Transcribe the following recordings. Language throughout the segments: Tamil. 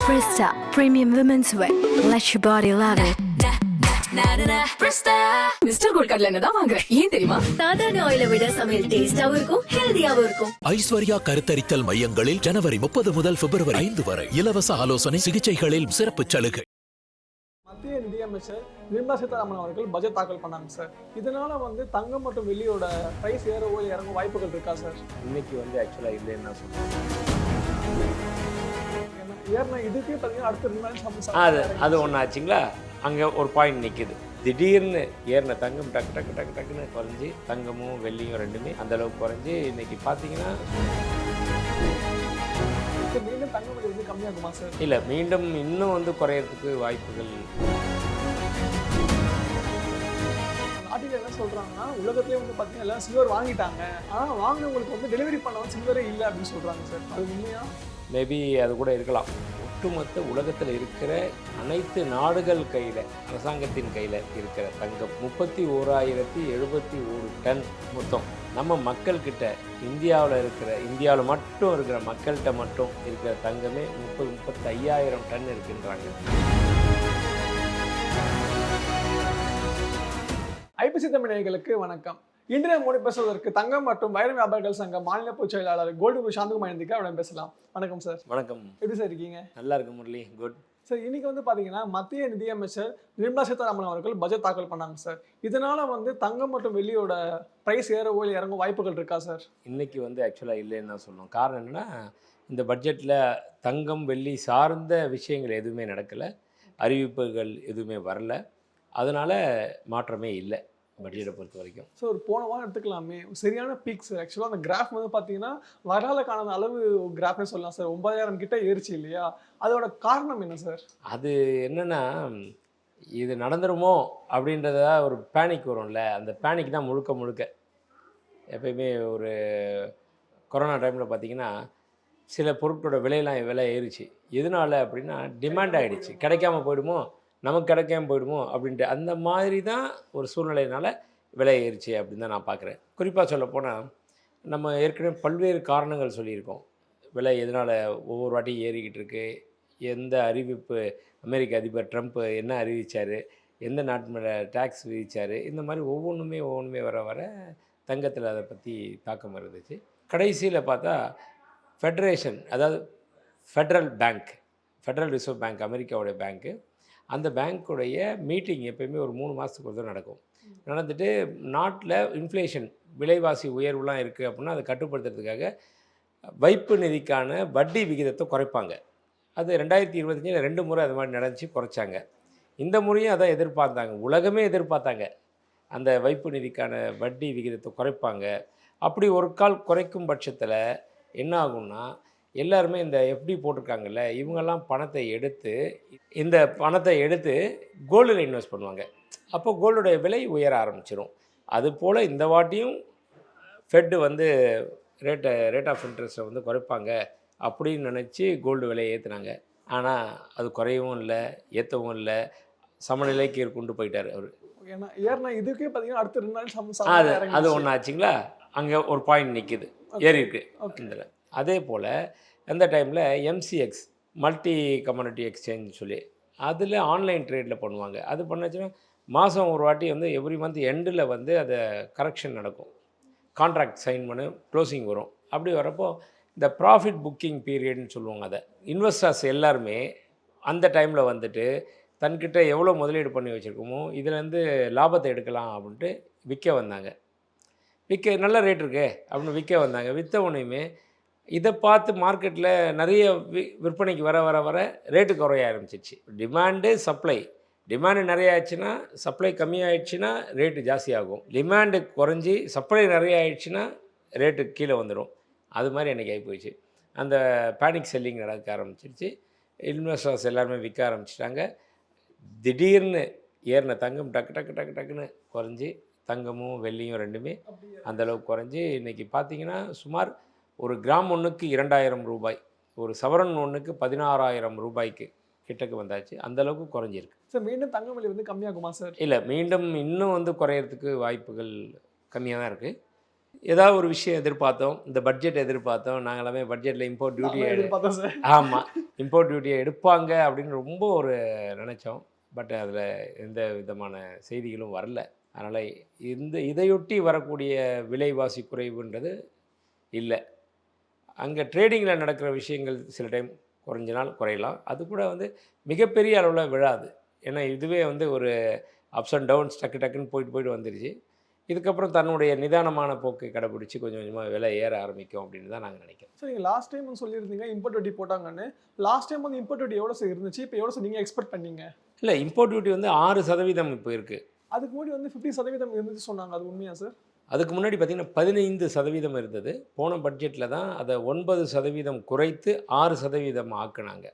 Presta Premium Women's Wear. Let your body love it. Mister gold கடலை எண்ணெய் தான் வாங்குறேன். ஏன் தெரியுமா? சாதாரண ஆயிலை விட சமையல் டேஸ்டாவும் இருக்கும், ஹெல்தியாவும் இருக்கும். ஐஸ்வர்யா கருத்தரித்தல் மையங்களில் ஜனவரி 30 முதல் பிப்ரவரி 5 வரை இலவச ஆலோசனை சிகிச்சைகளில் சிறப்பு சலுகை. மத்திய நிதியமைச்சர் நிர்மலா சீதாராமன் அவர்கள் பட்ஜெட் தாக்கல் பண்ணாங்க சார். இதனால தங்கம் மற்றும் வெள்ளியோட பிரைஸ் ஏறவோ இறங்க வாய்ப்புகள் இருக்கா சார்? இன்னைக்கு ஆக்சுவலாக இல்லைன்னு நான் சொல்றேன். ஏன்னா இதுக்கே பார்த்தீங்கன்னா அடுத்த 2 நாள் அது ஒன்று ஆச்சுங்களா, அங்கே ஒரு பாயிண்ட் நிற்குது. திடீர்னு ஏறின தங்கம் டக்கு டக்கு டக்கு டக்குன்னு குறைஞ்சி, தங்கமும் வெள்ளியும் ரெண்டுமே அந்த அளவுக்கு குறைஞ்சி இன்னைக்கு பார்த்தீங்கன்னா மீண்டும் தங்கம் விலை கம்மியாகுமா சார்? இல்லை, மீண்டும் இன்னும் குறையறதுக்கு வாய்ப்புகள். நாட்டில் என்ன சொல்றாங்கன்னா, உலகத்திலே பார்த்தீங்கன்னா எல்லாம் சில்வர் வாங்கிட்டாங்க, ஆனால் வாங்கினவங்களுக்கு டெலிவரி பண்ண சில்வரே இல்லை அப்படின்னு சொல்றாங்க சார். அது உண்மையா? மேபி அது கூட இருக்கலாம். ஒட்டுமொத்த உலகத்தில் இருக்கிற அனைத்து நாடுகள் கையில், அரசாங்கத்தின் கையில் இருக்கிற தங்கம் 31,071 டன் மொத்தம். நம்ம மக்கள்கிட்ட இந்தியாவில் மட்டும் இருக்கிற மக்கள்கிட்ட மட்டும் இருக்கிற தங்கமே 35,000 டன் இருக்குன்றாங்க. ஐபிசி தமிழ் நேயர்களுக்கு வணக்கம். இன்றைய மோடி பேசுவதற்கு தங்கம் மற்றும் வைர வியாபாரிகள் சங்க மாநில பொதுச் செயலாளர் கோல்டு சாந்தகுமார் அவரிடம் பேசலாம். வணக்கம் சார். வணக்கம். எப்படி சார் இருக்கீங்க? நல்லா இருக்கு முரளி. Good sir. இன்னைக்கு பார்த்தீங்கன்னா மத்திய நிதியமைச்சர் நிர்மலா சீதாராமன் அவர்கள் பட்ஜெட் தாக்கல் பண்ணாங்க சார். இதனால தங்கம் மற்றும் வெள்ளியோட பிரைஸ் ஏறவோ இறங்க வாய்ப்புகள் இருக்கா சார்? இன்னைக்கு ஆக்சுவலாக இல்லைன்னு தான் சொல்லணும். காரணம் என்னன்னா, இந்த பட்ஜெட்டில் தங்கம் வெள்ளி சார்ந்த விஷயங்கள் எதுவுமே நடக்கலை, அறிவிப்புகள் எதுவுமே வரல, அதனால் மாற்றமே இல்லை பட்ஜெட்டை பொறுத்த வரைக்கும். ஸோ ஒரு போன வாரம் எடுத்துக்கலாமே, சரியான பீக் சார். ஆக்சுவலாக அந்த கிராஃப் பார்த்தீங்கன்னா வரலாறு காணாத அளவு கிராஃப்னே சொல்லலாம் சார். 9,000 கிட்ட ஏறிச்சு இல்லையா? அதோட காரணம் என்ன சார்? அது என்னென்னா, இது நடந்துருமோ அப்படின்றத ஒரு பேனிக் வரும்ல, அந்த பேனிக் தான் முழுக்க எப்பயுமே ஒரு கொரோனா டைமில் பார்த்திங்கன்னா சில பொருட்களோட விலை ஏறிச்சு. எதனால அப்படின்னா, டிமாண்ட் ஆகிடுச்சு, கிடைக்காம போயிடுமோ, நமக்கு கிடைக்காம போயிடுமோ அப்படின்ட்டு அந்த மாதிரி தான் ஒரு சூழ்நிலையினால விலை ஏறிச்சு அப்படின்னு தான் நான் பார்க்குறேன். குறிப்பாக சொல்லப்போனால், நம்ம ஏற்கனவே பல்வேறு காரணங்கள் சொல்லியிருக்கோம். விலை எதனால் ஒவ்வொரு வாட்டியும் ஏறிக்கிட்டு இருக்கு, எந்த அறிவிப்பு, அமெரிக்க அதிபர் ட்ரம்ப் என்ன அறிவித்தார், எந்த நாட்டு மேலே டேக்ஸ் விதித்தார், இந்த மாதிரி ஒவ்வொன்றுமே வர தங்கத்தில் அதை பற்றி தாக்கம் இருந்துச்சு. கடைசியில் பார்த்தா ஃபெடரேஷன், அதாவது ஃபெடரல் ரிசர்வ் பேங்க், அமெரிக்காவுடைய பேங்க்கு, அந்த பேங்க்குடைய மீட்டிங் எப்போயுமே ஒரு 3 மாதத்துக்கு ஒரு தடவை நடக்கும். நடந்துட்டு நாட்டில் இன்ஃப்ளேஷன், விலைவாசி உயர்வுலாம் இருக்குது அப்படின்னா அதை கட்டுப்படுத்துறதுக்காக வைப்பு நிதிக்கான வட்டி விகிதத்தை குறைப்பாங்க. அது 2025 2 முறை அது மாதிரி நடந்துச்சு, குறைச்சாங்க. இந்த முறையும் அதான் எதிர்பார்த்தாங்க, உலகமே எதிர்பார்த்தாங்க, அந்த வைப்பு நிதிக்கான வட்டி விகிதத்தை குறைப்பாங்க. அப்படி ஒரு கால் குறைக்கும் பட்சத்தில் என்ன ஆகும்னா, எல்லாருமே இந்த எஃப்டி போட்டிருக்காங்கல்ல, இவங்கெல்லாம் இந்த பணத்தை எடுத்து கோல்டில் இன்வெஸ்ட் பண்ணுவாங்க. அப்போ கோல்டுடைய விலை உயர ஆரம்பிச்சிடும். அதுபோல் இந்த வாட்டியும் ஃபெட்டு ரேட் ஆஃப் இன்ட்ரெஸ்ட்டை குறைப்பாங்க அப்படின்னு நினச்சி கோல்டு விலையை ஏற்றுனாங்க. ஆனால் அது குறையவும் இல்லை, ஏற்றவும் இல்லை, சமநிலைக்கு கொண்டு போயிட்டார் அவர். ஏன்னா இதுக்கே பார்த்தீங்கன்னா அடுத்த 2 நாள் அது ஒன்று ஆச்சுங்களா, அங்கே ஒரு பாயிண்ட் நிற்கிது, ஏறி இருக்கு இதில். அதே போல் அந்த டைமில் எம்சிஎக்ஸ், மல்டி கம்யூனிட்டி எக்ஸ்சேஞ்ச் சொல்லி, அதில் ஆன்லைன் ட்ரேடில் பண்ணுவாங்க. அது பண்ணாச்சுன்னா மாதம் ஒரு வாட்டி எவ்ரி மந்த் எண்டில் அதை கரெக்ஷன் நடக்கும், கான்ட்ராக்ட் சைன் பண்ணி க்ளோசிங் வரும். அப்படி வரப்போ இந்த ப்ராஃபிட் புக்கிங் பீரியட்னு சொல்லுவாங்க. அதை இன்வெஸ்டர்ஸ் எல்லாருமே அந்த டைமில் தன்கிட்ட எவ்வளோ முதலீடு பண்ணி வச்சுருக்கோமோ இதுலேருந்து லாபத்தை எடுக்கலாம் அப்படின்ட்டு விற்க நல்ல ரேட் இருக்கே அப்படின்னு விற்க வந்தாங்க. விற்ற உடனேயுமே இதை பார்த்து மார்க்கெட்டில் நிறைய விற்பனைக்கு வர ரேட்டு குறைய ஆரம்பிச்சிச்சு. டிமாண்டு நிறைய ஆயிடுச்சுன்னா, சப்ளை கம்மியாகிடுச்சுன்னா ரேட்டு ஜாஸ்தியாகும். டிமாண்டு குறைஞ்சி சப்ளை நிறைய ஆயிடுச்சுன்னா ரேட்டு கீழே வந்துடும். அது மாதிரி எனக்கு ஆகி போயிடுச்சு. அந்த பேனிக் செல்லிங் நடக்க ஆரம்பிச்சிருச்சு. இன்வெஸ்டர்ஸ் எல்லாருமே விற்க ஆரம்பிச்சிட்டாங்க. திடீர்னு ஏறின தங்கம் டக்கு டக்கு டக்கு டக்குன்னு குறைஞ்சி, தங்கமும் வெள்ளியும் ரெண்டுமே அந்தளவுக்கு குறைஞ்சி இன்றைக்கி பார்த்திங்கன்னா சுமார் ஒரு கிராம் ஒன்றுக்கு 2,000 ரூபாய், ஒரு சவரன் ஒன்றுக்கு 16,000 ரூபாய்க்கு கிட்டக்கு வந்தாச்சு. அந்தளவுக்கு குறைஞ்சிருக்கு சார். மீண்டும் தங்கம் விலை கம்மியாகுமா சார்? இல்லை, மீண்டும் இன்னும் குறையிறதுக்கு வாய்ப்புகள் கம்மியாக தான் இருக்குது. ஏதாவது ஒரு விஷயம் எதிர்பார்த்தோம், இந்த பட்ஜெட் எதிர்பார்த்தோம், நாங்கள் எல்லாமே பட்ஜெட்டில் இம்போர்ட் டியூட்டியை எதிர்பார்த்தோம் சார். ஆமாம் இம்போர்ட் டியூட்டியை எடுப்பாங்க அப்படின்னு ரொம்ப ஒரு நினச்சோம். பட் அதில் எந்த விதமான செய்திகளும் வரல. அதனால் இதையொட்டி வரக்கூடிய விலைவாசி குறைவுன்றது இல்லை. அங்கே ட்ரேடிங்கில் நடக்கிற விஷயங்கள் சில டைம் குறைஞ்ச நாள் குறையலாம். அது கூட வந்து மிகப்பெரிய அளவில் விழாது. ஏன்னா இதுவே வந்து ஒரு அப்ஸ் அண்ட் டவுன்ஸ் டக்குன்னு போயிட்டு வந்துருச்சு. இதுக்கப்புறம் தன்னுடைய நிதானமான போக்கை கடைப்பிடிச்சி கொஞ்சம் கொஞ்சமாக விலை ஏற ஆரம்பிக்கும் அப்படின்னு தான் நாங்கள் நினைக்கிறோம். சார் நீங்கள் லாஸ்ட் டைம் வந்து சொல்லியிருந்தீங்க இம்போர்ட் டியூட்டி போட்டாங்கன்னு. லாஸ்ட் டைம் வந்து இம்போர்ட் டியூட்டி எவ்வளோ சார் இருந்துச்சு? இப்போ எவ்வளோ சார் நீங்கள் எக்ஸ்பெக்ட் பண்ணீங்க? இல்லை இம்போர்ட் டியூட்டி வந்து 6% இப்போ இருக்குது. அதுக்கு முன்னாடி வந்து 50% இருந்துச்சு சொன்னாங்க, அது உண்மையா சார்? அதுக்கு முன்னாடி பார்த்திங்கன்னா 15% இருந்தது. போன பட்ஜெட்டில் தான் அதை 9% குறைத்து 6% ஆக்குனாங்க.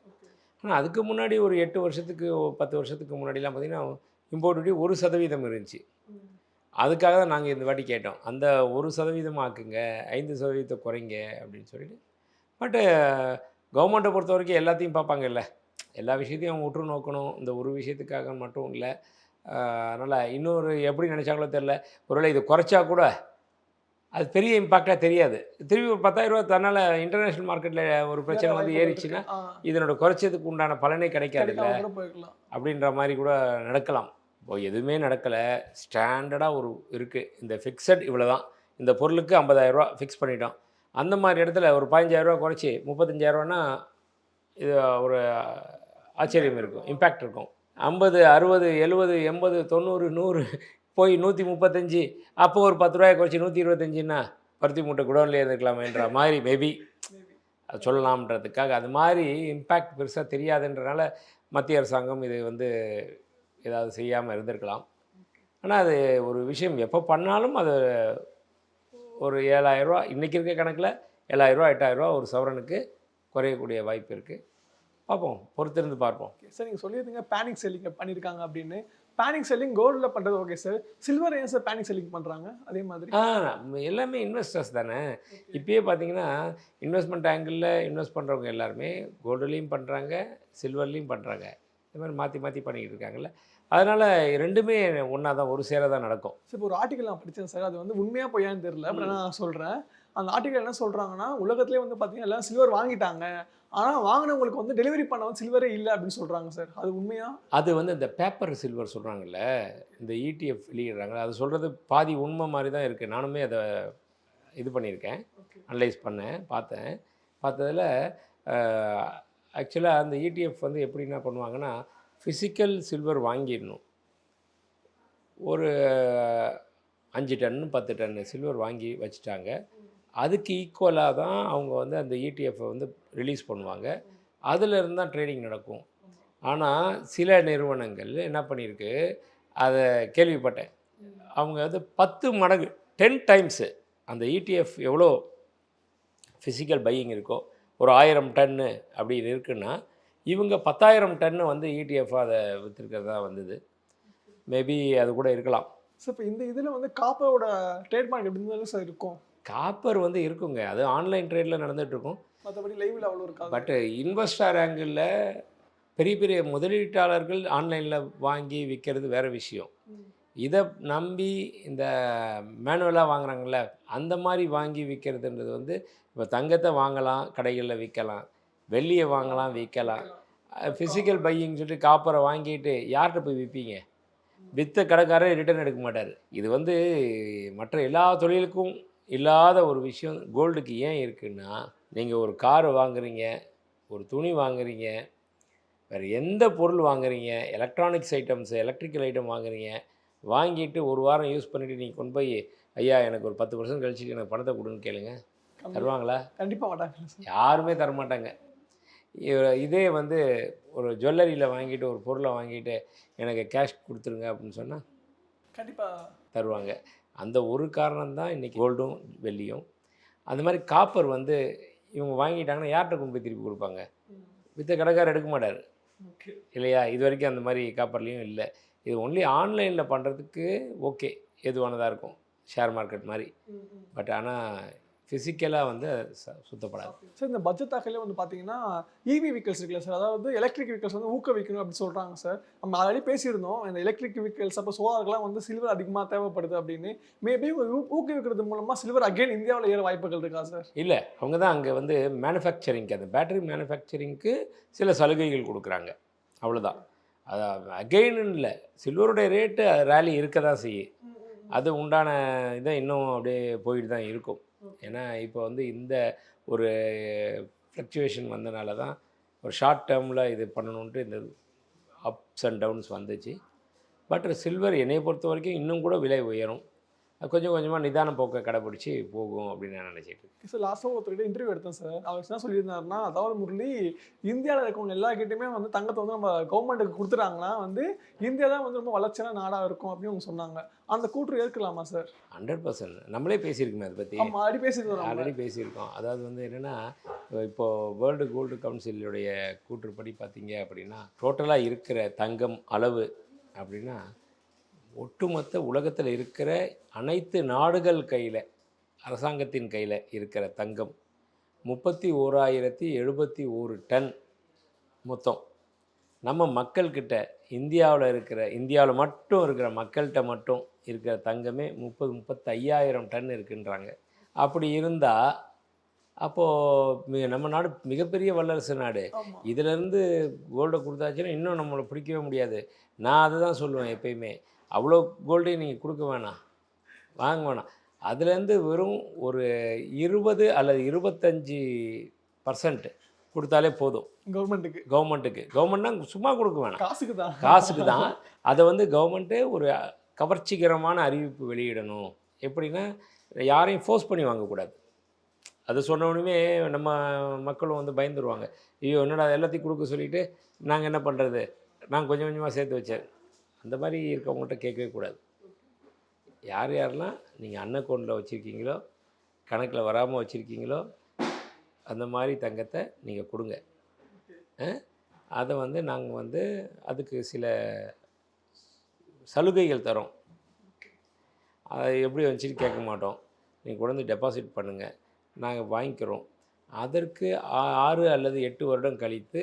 ஆனால் அதுக்கு முன்னாடி ஒரு 8 வருஷத்துக்கு 10 வருஷத்துக்கு முன்னாடிலாம் பார்த்திங்கன்னா இம்போர்ட் டியூட்டி 1% இருந்துச்சு. அதுக்காக தான் நாங்கள் இந்த வாட்டி கேட்டோம், அந்த 1% ஆக்குங்க, 5% குறைங்க அப்படின்னு சொல்லிட்டு. பட்டு கவர்மெண்ட்டை பொறுத்த வரைக்கும் எல்லாத்தையும் பார்ப்பாங்கல்ல, எல்லா விஷயத்தையும் அவங்க உற்று நோக்கணும். இந்த ஒரு விஷயத்துக்காக மட்டும் இல்லை. அதனால் இன்னொரு எப்படி நினச்சாங்களோ தெரில, ஒருவேளை இது குறைச்சா கூட அது பெரிய இம்பேக்டாக தெரியாது. திரும்பி ஒரு 10,000 ரூபா தன்னால் இன்டர்நேஷ்னல் மார்க்கெட்டில் ஒரு பிரச்சனை வந்து ஏறிச்சுன்னா இதனோட குறைச்சதுக்கு உண்டான பலனே கிடைக்காதுல்ல அப்படின்ற மாதிரி கூட நடக்கலாம். இப்போ எதுவுமே நடக்கலை, ஸ்டாண்டர்டாக ஒரு இருக்குது. இந்த ஃபிக்ஸட் இவ்வளோ தான், இந்த பொருளுக்கு 50,000 ரூபா ஃபிக்ஸ் பண்ணிட்டோம். அந்த மாதிரி இடத்துல ஒரு 15,000 ரூபா குறைச்சி 35,000 ரூபான்னா இது ஒரு ஆச்சரியம் இருக்கும், இம்பேக்ட் இருக்கும். 50, 60, 70, 80, 90, 100 போய் 135, அப்போ ஒரு 10 ரூபாயை குறைச்சி 125ன்னா பருத்தி மூட்டை குடோன்லேயே இருந்துக்கலாமேன்ற மாதிரி மேபி அது சொல்லலாம்ன்றதுக்காக. அது மாதிரி இம்பேக்ட் பெருசாக தெரியாதுன்றனால மத்திய அரசாங்கம் இது வந்து ஏதாவது செய்யாமல் இருந்திருக்கலாம். ஆனால் அது ஒரு விஷயம் எப்போ பண்ணாலும் அது ஒரு 7,000 ரூபா இன்றைக்கி இருக்க கணக்கில் 7,000 ரூபா 8,000 ரூபா ஒரு சவரனுக்கு குறையக்கூடிய வாய்ப்பு இருக்குது. பார்ப்போம், பொறுத்திருந்து பார்ப்போம். சார் நீங்கள் சொல்லியிருந்தீங்க பேனிக் செல்லிங் பண்ணியிருக்காங்க அப்படின்னு. பேனிக் செல்லிங் கோல்டில் பண்ணுறது ஓகே சார், சில்வர் ஏன் சார் பேனிக் செல்லிங் பண்ணுறாங்க? அதே மாதிரி எல்லாமே இன்வெஸ்டர்ஸ் தானே. இப்போயே பார்த்தீங்கன்னா இன்வெஸ்ட்மெண்ட் ஆங்கிளில் இன்வெஸ்ட் பண்ணுறவங்க எல்லாருமே கோல்டுலேயும் பண்ணுறாங்க, சில்வர்லேயும் பண்ணுறாங்க. இந்த மாதிரி மாற்றி மாற்றி பண்ணிக்கிட்டு இருக்காங்கல்ல. அதனால் ரெண்டுமே ஒன்றா தான், ஒரு சேர தான் நடக்கும். சார் இப்போ ஒரு ஆர்டிக்கல் நான் படித்தேன் சார், அது வந்து உண்மையாக பொய்யான்னு தெரியல, பட் நான் சொல்கிறேன். அந்த ஆர்டிக்கல் என்ன சொல்கிறாங்கன்னா, உலகத்துலேயே வந்து பார்த்தீங்கன்னா எல்லாம் சில்வர் வாங்கிட்டாங்க, ஆனால் வாங்கினவங்களுக்கு வந்து டெலிவரி பண்ண வந்து சில்வரே இல்லை அப்படின்னு சொல்கிறாங்க சார். அது உண்மையா? அது வந்து இந்த பேப்பர் சில்வர் சொல்கிறாங்கல்ல, இந்த ETF வெளியிடுறாங்க, அது சொல்கிறது பாதி உண்மை மாதிரி தான் இருக்குது. நானுமே அதை இது பண்ணியிருக்கேன், அனலைஸ் பண்ணேன், பார்த்ததில் ஆக்சுவலாக அந்த ETF வந்து எப்படி என்ன பண்ணுவாங்கன்னா, ஃபிசிக்கல் சில்வர் வாங்கிடணும். ஒரு 5 டன்னு 10 டன்னு சில்வர் வாங்கி வச்சுட்டாங்க. அதுக்கு ஈக்குவலாக தான் அவங்க வந்து அந்த ETF வந்து ரிலீஸ் பண்ணுவாங்க. அதிலிருந்து தான் ட்ரேடிங் நடக்கும். ஆனால் சில நிறுவனங்கள் என்ன பண்ணியிருக்கு, அதை கேள்விப்பட்டேன், அவங்க வந்து 10 மடங்கு 10 டைம்ஸு அந்த ETF எவ்வளோ ஃபிசிக்கல் பையிங் இருக்கோ, ஒரு 1000 டன்னு அப்படி இருக்குன்னா இவங்க 10,000 டன்னு வந்து ETF அதை விற்றுருக்கிறதா வந்தது. மேபி அது கூட இருக்கலாம். சார் இப்போ இந்த இதில் வந்து காப்பரோட ட்ரேட்மார்க் எப்படி இருந்தாலும் சார் இருக்கும்? காப்பர் வந்து இருக்குங்க, அது ஆன்லைன் ட்ரேடில் நடந்துகிட்ருக்கும். மற்றபடி லைவில் அவ்வளோ இருக்காது. பட்டு இன்வெஸ்டர் ஆங்கிளில் பெரிய பெரிய முதலீட்டாளர்கள் ஆன்லைனில் வாங்கி விற்கிறது வேறு விஷயம். இதை நம்பி இந்த மேனுவலாக வாங்குறாங்கள்ல, அந்த மாதிரி வாங்கி விற்கிறதுன்றது வந்து இப்போ தங்கத்தை வாங்கலாம், கடைகளில் விற்கலாம், வெள்ளியை வாங்கலாம், விற்கலாம். ஃபிசிக்கல் பையிங் சொல்லிட்டு காப்பரை வாங்கிட்டு யார்கிட்ட போய் விற்பீங்க? விற்ற கடைக்காரர் ரிட்டர்ன் எடுக்க மாட்டார். இது வந்து மற்ற எல்லா தொழிலுக்கும் இல்லாத ஒரு விஷயம் கோல்டுக்கு ஏன் இருக்குன்னா, நீங்கள் ஒரு கார் வாங்குறீங்க, ஒரு துணி வாங்குறீங்க, வேறு எந்த பொருள் வாங்குறீங்க, எலக்ட்ரானிக்ஸ் ஐட்டம்ஸ், எலக்ட்ரிக்கல் ஐட்டம் வாங்குறீங்க, வாங்கிட்டு ஒரு வாரம் யூஸ் பண்ணிவிட்டு நீங்கள் கொண்டு போய் ஐயா எனக்கு ஒரு 10% கழிச்சுட்டு எனக்கு பணத்தை கொடுன்னு கேளுங்க, தருவாங்களா? கண்டிப்பாக மாட்டாங்க, யாருமே தரமாட்டாங்க. இதே வந்து ஒரு ஜுவல்லரியில் வாங்கிட்டு ஒரு பொருளை வாங்கிட்டு எனக்கு கேஷ் கொடுத்துருங்க அப்படின்னு சொன்னால் கண்டிப்பாக தருவாங்க. அந்த ஒரு காரணம் தான் இன்றைக்கி கோல்டும் வெள்ளியும். அந்த மாதிரி காப்பர் வந்து இவங்க வாங்கிட்டாங்கன்னா யார்கிட்ட கொண்டு போய் திருப்பி கொடுப்பாங்க? விற்ற கடைக்காரர் எடுக்க மாட்டார் இல்லையா? இது வரைக்கும் அந்த மாதிரி காப்பர்லேயும் இல்லை. இது ஒன்லி ஆன்லைனில் பண்ணுறதுக்கு ஓகே, எதுவானதாக இருக்கும், ஷேர் மார்க்கெட் மாதிரி. பட் ஆனால் ஃபிசிக்கலாக வந்து சுத்தப்படாது. சார் இந்த பட்ஜெட் தாக்கலே வந்து பார்த்தீங்கன்னா இவி வெஹிக்கல்ஸ் இருக்குல்ல சார், அதாவது எலக்ட்ரிக் வெஹிக்கல்ஸ் வந்து ஊக்குவிக்கணும் அப்படின்னு சொல்கிறாங்க சார். நம்ம ஆல்ரெடி பேசியிருந்தோம் இந்த எலக்ட்ரிக் வெஹிக்கல்ஸ் அப்போ சோலாருக்குலாம் வந்து சில்வர் அதிகமாக தேவைப்படுது அப்படின்னு. மேபி ஊக்குவிக்கிறது மூலமாக சில்வர் அகைன் இந்தியாவில் ஏற வாய்ப்புகள் இருக்கா சார்? இல்லை, அவங்க தான் அங்கே வந்து மேனுஃபேக்சரிங்க்கு அந்த பேட்டரி மேனுஃபேக்சரிங்க்கு சில சலுகைகள் கொடுக்குறாங்க, அவ்வளோதான். அது அகெயின்னு இல்லை, சில்வருடைய ரேட்டு ரேலி இருக்க தான் செய்யும். அது உண்டான இதை இன்னும் அப்படியே போயிட்டு தான் இருக்கும். ஏன்னா இப்போ வந்து இந்த ஒரு ஃப்ளக்சுவேஷன் வந்தனால தான் ஒரு ஷார்ட் டேர்மில் இது பண்ணணுன்ட்டு இந்த அப்ஸ் அண்ட் டவுன்ஸ் வந்துச்சு. பட் சில்வர் என்னையை பொறுத்த வரைக்கும் இன்னும் கூட விலை உயரும். கொஞ்சம் கொஞ்சமாக நிதான போக்கை கடைப்பிடிச்சி போகும் அப்படின்னு நான் நினச்சிட்டு இருக்கேன். சார் லாஸ்ட்டாக ஒருத்தர்கிட்ட இன்டர்வியூ எடுத்தேன் சார். அவர் என்ன சொல்லியிருந்தாருன்னா, அதாவது முரளி இந்தியாவில் இருக்கவங்க எல்லாருக்கிட்டையுமே வந்து தங்கத்தை வந்து நம்ம கவர்மெண்ட்டுக்கு கொடுத்துட்டாங்கன்னா வந்து இந்தியா தான் வந்து ரொம்ப வளர்ச்சியான நாடாக இருக்கும் அப்படின்னு அவங்க சொன்னாங்க. அந்த கூற்று ஏற்கலாமா சார்? 100% நம்மளே பேசியிருக்கோமே அதை பற்றி. ஆல்ரெடி பேசியிருக்கோம். அதாவது வந்து என்னென்னா, இப்போது வேர்ல்டு கோல்டு கவுன்சிலுடைய கூற்றுப்படி பார்த்தீங்க அப்படின்னா, டோட்டலாக இருக்கிற தங்கம் அளவு அப்படின்னா ஒட்டுமொத்த உலகத்தில் இருக்கிற அனைத்து நாடுகள் கையில், அரசாங்கத்தின் கையில் இருக்கிற தங்கம் 31,071 டன் மொத்தம். நம்ம மக்கள்கிட்ட இந்தியாவில் மட்டும் இருக்கிற மக்கள்கிட்ட மட்டும் இருக்கிற தங்கமே 35,000 டன் இருக்குன்றாங்க. அப்படி இருந்தால் அப்போது நம்ம நாடு மிகப்பெரிய வல்லரசு நாடு. இதிலேருந்து கோல்டை கொடுத்தாச்சுன்னா இன்னும் நம்மளை பிடிக்கவே முடியாது. நான் அதை தான் சொல்லுவேன் எப்பயுமே, அவ்வளோ கோல்டையும் நீங்கள் கொடுக்க வேணாம், வாங்க வேணாம். அதுலேருந்து வெறும் ஒரு 20 அல்லது 25% கொடுத்தாலே போதும் கவர்மெண்ட்டுனா சும்மா கொடுக்க வேணாம், காசுக்கு தான். அதை வந்து கவர்மெண்ட்டு ஒரு கவர்ச்சிகரமான அறிவிப்பு வெளியிடணும். எப்படின்னா, யாரையும் ஃபோர்ஸ் பண்ணி வாங்கக்கூடாது. அது சொன்னோடனே நம்ம மக்களும் வந்து பயந்துருவாங்க. ஐயோ என்னடா எல்லாத்தையும் கொடுக்க சொல்லிவிட்டு நாங்கள் என்ன பண்ணுறது, நாங்கள் கொஞ்சம் கொஞ்சமாக சேர்த்து வச்சேன். அந்த மாதிரி இருக்கவங்கள்ட்ட கேட்கவே கூடாது. யாரெல்லாம் நீங்கள் அன்னக்கவுண்டில் வச்சுருக்கீங்களோ, கணக்கில் வராமல் வச்சுருக்கீங்களோ, அந்த மாதிரி தங்கத்தை நீங்கள் கொடுங்க. அதை வந்து நாங்கள் வந்து அதுக்கு சில சலுகைகள் தரோம். அதை எப்படி வச்சுட்டு கேட்க மாட்டோம். நீங்கள் கொண்டு வந்து டெபாசிட் பண்ணுங்கள், நாங்கள் வாங்கிக்கிறோம். அதற்கு 6 அல்லது 8 வருடம் கழித்து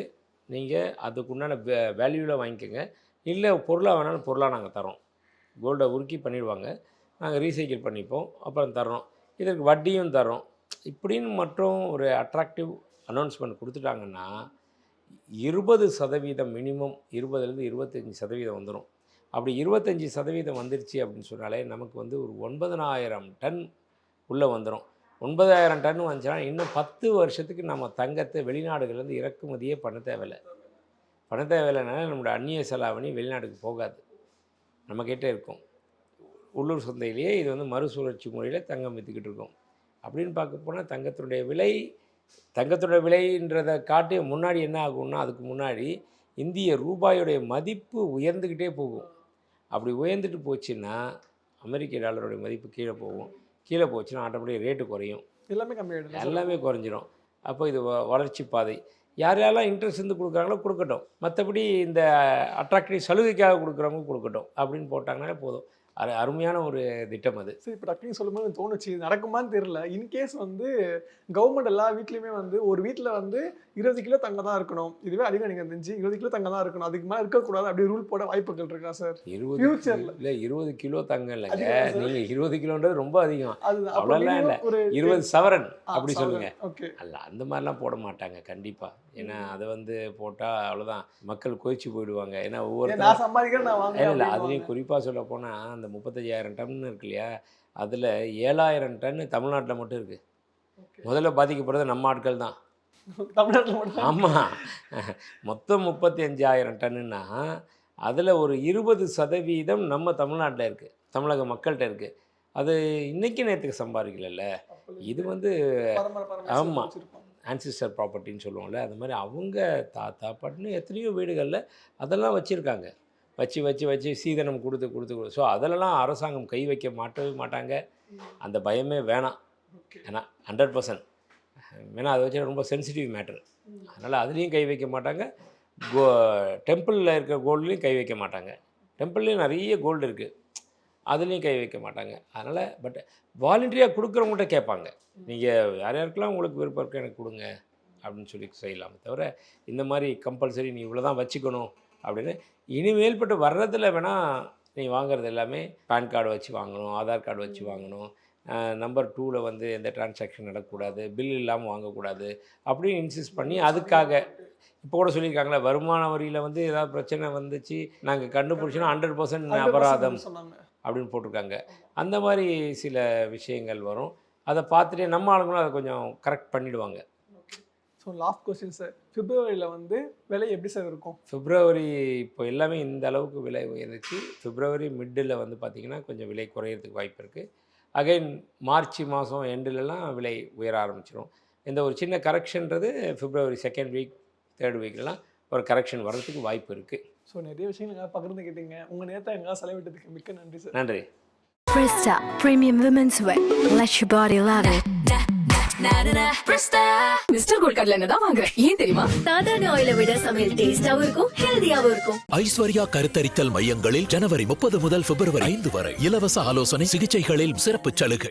நீங்கள் அதுக்குண்டான வேல்யூவில் வாங்கிக்கோங்க. இல்லை பொருளாக வேணாலும் பொருளாக நாங்கள் தரோம். கோல்டை உருக்கி பண்ணிடுவாங்க, நாங்கள் ரீசைக்கிள் பண்ணிப்போம், அப்புறம் தரோம். இதற்கு வட்டியும் தரோம். இப்படின்னு மற்றும் ஒரு அட்ராக்டிவ் அனௌன்ஸ்மெண்ட் கொடுத்துட்டாங்கன்னா 20% மினிமம் 20லேருந்து 25% வந்துடும். அப்படி 25% வந்துருச்சு அப்படின்னு சொன்னாலே நமக்கு வந்து ஒரு 9,000 டன் உள்ளே வந்துடும். 9,000 டன் வந்துச்சுன்னா இன்னும் 10 வருஷத்துக்கு நம்ம தங்கத்தை வெளிநாடுகள்லேருந்து இறக்குமதியே பண்ண தேவையில்லைனால நம்மளோட அந்நிய செலாவணி வெளிநாட்டுக்கு போகாது, நம்மக்கிட்டே இருக்கும். உள்ளூர் சந்தையிலேயே இது வந்து மறுசுழற்சி முறையில் தங்கம் விற்றுக்கிட்டு இருக்கோம். அப்படின்னு பார்க்க போனால் தங்கத்துடைய விலைன்றதை காட்டி முன்னாடி என்ன ஆகும்னா, அதுக்கு முன்னாடி இந்திய ரூபாயுடைய மதிப்பு உயர்ந்துக்கிட்டே போகும். அப்படி உயர்ந்துட்டு போச்சுன்னா அமெரிக்க டாலருடைய மதிப்பு கீழே போகும். கீழே போச்சுன்னா ஆட்டோமேட்டிக் ரேட்டு குறையும், எல்லாமே குறைஞ்சிரும். அப்போ இது வளர்ச்சி பாதை. யாரெல்லாம் இன்ட்ரெஸ்ட் இருந்து கொடுக்குறாங்களோ கொடுக்கட்டும், மற்றபடி இந்த அட்ராக்டிவ் சலுகைக்காக கொடுக்குறவங்க கொடுக்கட்டும் அப்படின்னு போட்டாங்கனாலே போதும். அருமையான ஒரு திட்டம் அது. சரி, இப்போ டக்குனு சொல்லும்போது தோணுச்சு, நடக்குமான்னு தெரியல. இன்கேஸ் வந்து கவர்மெண்ட் எல்லா வீட்லேயுமே வந்து ஒரு வீட்டில் வந்து 20 கிலோ தங்கம் தான் இருக்கணும், இதுவே அதிகம் நீங்கள் தெரிஞ்சு 20 கிலோ தங்கம் தான் இருக்கணும், அதுக்கு மேலே இருக்கக்கூடாது அப்படி ரூல் போட வாய்ப்புகள் இருக்கா சார்? 20 கிலோ தங்கம் இல்லைங்க, நீங்கள் 20 கிலோன்றது ரொம்ப அதிகம். அவ்வளோலாம் இல்லை, 20 சவரன் அப்படி சொல்லுங்க. அல்ல, அந்த மாதிரிலாம் போட மாட்டாங்க கண்டிப்பாக. ஏன்னா அதை வந்து போட்டால் அவ்வளோதான், மக்கள் கொதிச்சு போயிடுவாங்க. ஏன்னா இல்லை, அதுலேயும் குறிப்பாக சொல்ல போனால் அந்த 35,000 டன் இருக்கு இல்லையா, அதில் 7,000 டன் தமிழ்நாட்டில் மட்டும் இருக்குது. முதல்ல பாதிக்கப்படுறது நம்ம ஆட்கள் தான், தமிழ்நாட்டில். ஆமாம், மொத்தம் 35,000 டன்னுன்னா அதில் ஒரு 20% நம்ம தமிழ்நாட்டில் இருக்குது, தமிழக மக்கள்கிட்ட இருக்குது. அது இன்றைக்கி நேற்றுக்கு சம்பாதிக்கல. இது வந்து ஆமாம் ஆன்சிஸ்டர் ப்ராப்பர்ட்டின்னு சொல்லுவோம்ல, அது மாதிரி அவங்க தாத்தா பாட்டுன்னு எத்தனையோ வீடுகளில் அதெல்லாம் வச்சுருக்காங்க. வச்சு சீதனம் கொடுத்து ஸோ அதிலலாம் அரசாங்கம் கை வைக்க மாட்டாங்க. அந்த பயமே வேணாம். ஏன்னா 100% ஏன்னா அதை வச்சு ரொம்ப சென்சிட்டிவ் மேட்ரு. அதனால் அதுலேயும் கை வைக்க மாட்டாங்க. டெம்பிளில் இருக்கிற கோல்ட்லேயும் கை வைக்க மாட்டாங்க. டெம்பிள்லேயும் நிறைய கோல்டு இருக்குது. அதுலேயும் கை வைக்க மாட்டாங்க. அதனால் பட் வாலண்டரியாக கொடுக்குறவங்கள்ட்ட கேட்பாங்க, நீங்கள் யார் யாருக்கெல்லாம் உங்களுக்கு விருப்பம் இருக்கோ எனக்கு கொடுங்க அப்படின்னு சொல்லி செய்யலாமே தவிர இந்த மாதிரி கம்பல்சரி நீ இவ்வளோ தான் வச்சுக்கணும் அப்படின்னு இனிமேல்பட்டு வர்றதில் வேணால் நீ வாங்குறது எல்லாமே பேன் கார்டு வச்சு வாங்கணும், ஆதார் கார்டு வச்சு வாங்கணும், நம்பர் 2ல் வந்து எந்த டிரான்சாக்ஷன் நடக்கக்கூடாது, பில் இல்லாமல் வாங்கக்கூடாது அப்படின்னு இன்சிஸ்ட் பண்ணி அதுக்காக இப்போ கூட சொல்லியிருக்காங்களே வருமான வரியில் வந்து ஏதாவது பிரச்சனை வந்துச்சு நாங்கள் கண்டுபிடிச்சோன்னா 100% அபராதம் சொன்னாங்க. அப்படின்னு போட்டிருக்காங்க. அந்த மாதிரி சில விஷயங்கள் வரும். அதை பார்த்துட்டு நம்ம ஆளுங்களும் அதை கொஞ்சம் கரெக்ட் பண்ணிவிடுவாங்க. ஸோ லாஸ்ட் கொஸ்டின் சார், பிப்ரவரியில் வந்து விலை எப்படி சார் இருக்கும்? பிப்ரவரி இப்போ எல்லாமே இந்த அளவுக்கு விலை உயர்ந்துச்சு. பிப்ரவரி மிட்டில் வந்து பார்த்திங்கன்னா கொஞ்சம் விலை குறையிறதுக்கு வாய்ப்பு இருக்குது. அகைன் மார்ச் மாதம் எண்டுலலாம் விலை உயர ஆரம்பிச்சிடும். இந்த ஒரு சின்ன கரெக்ஷன்றது பிப்ரவரி 2nd வீக் 3rd வீக்லாம் ஒரு கரெக்ஷன் வர்றதுக்கு வாய்ப்பு இருக்குது. ஸோ நிறைய விஷயங்கள் எங்களால் பகிர்ந்துக்கிட்டீங்க. உங்கள் நேரத்தை எங்களால் செலவிட்டதுக்கு மிக்க நன்றி சார். நன்றி. Brista Premium Women's Wear. Let your body love it. Mister gold கடலை எண்ணெய் தான் வாங்குறேன். ஏன் தெரியுமா? சாதாரண ஆயிலை விட சமையல் டேஸ்டாவும் இருக்கும், ஹெல்தியாவும் இருக்கும். ஐஸ்வர்யா கருத்தரித்தல் மையங்களில் ஜனவரி 30 முதல் பிப்ரவரி 5 வரை இலவச ஆலோசனை சிகிச்சைகளில் சிறப்பு சலுகை.